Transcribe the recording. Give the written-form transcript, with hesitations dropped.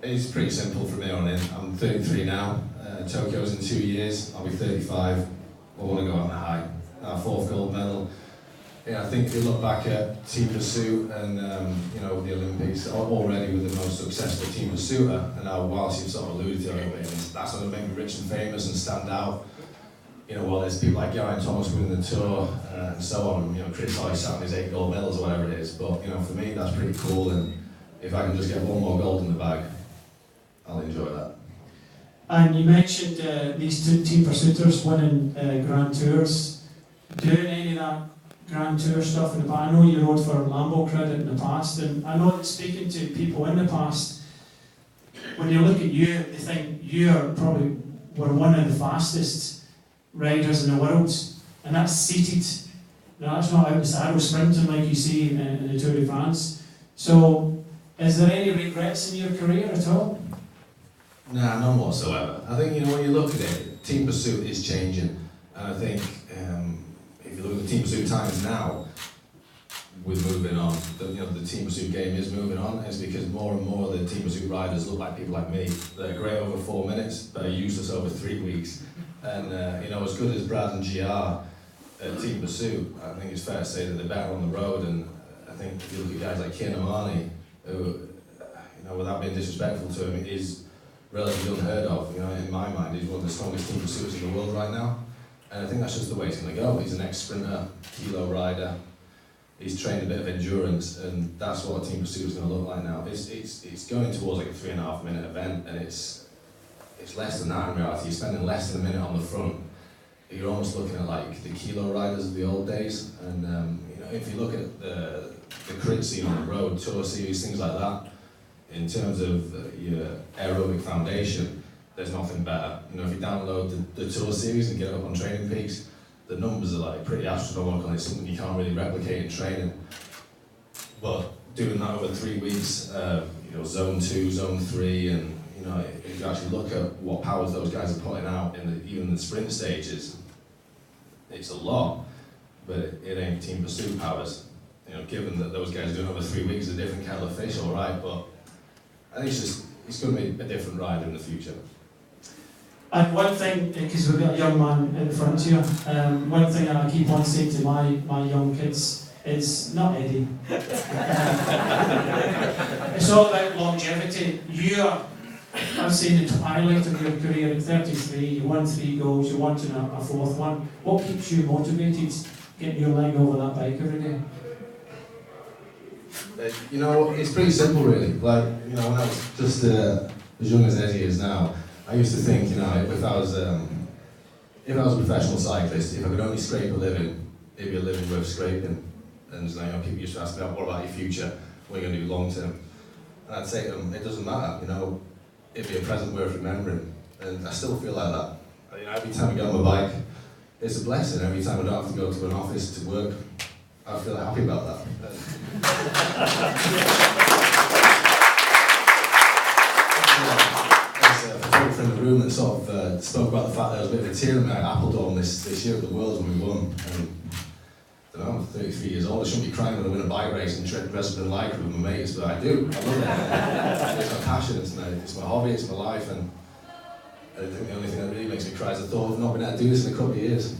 It's pretty simple from here on in. I'm 33 now. Tokyo's in 2 years. I'll be 35. I want to go on a high. Our 4th gold medal. Yeah, I think if you look back at team pursuit and the Olympics, already with the most successful team pursuiter, and now whilst you've sort of alluded to it, that's going to make me rich and famous and stand out. While there's people like Geraint Thomas winning the Tour and so on, Chris Hoy sat on his 8 gold medals or whatever it is. But for me, that's pretty cool. And if I can just get 1 more gold in the bag, I'll enjoy that. And you mentioned these 2 team pursuiters winning Grand Tours. Doing any of that Grand Tour stuff in the past? I know you rode for Lambo Credit in the past, and I know that speaking to people in the past, when they look at you, they think you're probably were one of the fastest riders in the world, and that's seated. Now, that's not out the saddle sprinting like you see in the Tour de France. So, is there any regrets in your career at all? Nah, none whatsoever. I think, when you look at it, team pursuit is changing. And I think, if you look at the team pursuit times now, with moving on, the team pursuit game is moving on. It's because more and more the team pursuit riders look like people like me. They're great over 4 minutes, but are useless over 3 weeks. And, as good as Brad and GR at team pursuit, I think it's fair to say that they're better on the road. And I think if you look at guys like Kian Amani, who, without being disrespectful to him, is relatively unheard of. In my mind, he's one of the strongest team pursuers in the world right now. And I think that's just the way it's going to go. He's an ex-sprinter, kilo rider. He's trained a bit of endurance, and that's what a team pursuit is going to look like now. It's going towards like a 3.5 minute event, and it's less than that in reality. You're spending less than a minute on the front. You're almost looking at like the kilo riders of the old days. And if you look at the crit scene on the road, tour series, things like that, in terms of your aerobic foundation, there's nothing better. If you download the tour series and get it up on Training Peaks, the numbers are like pretty astronomical. It's something you can't really replicate in training. But doing that over 3 weeks, zone 2, zone 3, and if you actually look at what powers those guys are putting out even in the sprint stages, it's a lot, but it ain't team pursuit powers. Given that those guys are doing over 3 weeks, a different kettle of fish, all right, but I think it's going to be a different ride in the future. And one thing, because we've got a young man in the front here, one thing that I keep on saying to my young kids is, not Eddie, it's all about longevity. I'm saying the twilight of your career at 33, you won 3 goals, you wanted a 4th one. What keeps you motivated getting your leg over that bike every day? It's pretty simple really. Like, when I was just as young as Eddie is now, I used to think, if I was a professional cyclist, if I could only scrape a living, it'd be a living worth scraping. And people used to ask me, what about your future? What are you going to do long term? And I'd say to them, it doesn't matter, it'd be a present worth remembering. And I still feel like that. Every time I get on my bike, it's a blessing. Every time I don't have to go to an office to work, I feel happy about that. There's a photographer in the room that sort of spoke about the fact that there was a bit of a tear in my Appledore this year at the Worlds when we won. I don't know, I'm 33 years old, I shouldn't be crying when I win a bike race and dress up in lycra with my mates, but I do. I love it. It's my passion, it's my hobby, it's my life, and I think the only thing that really makes me cry is the thought of not being able to do this in a couple of years.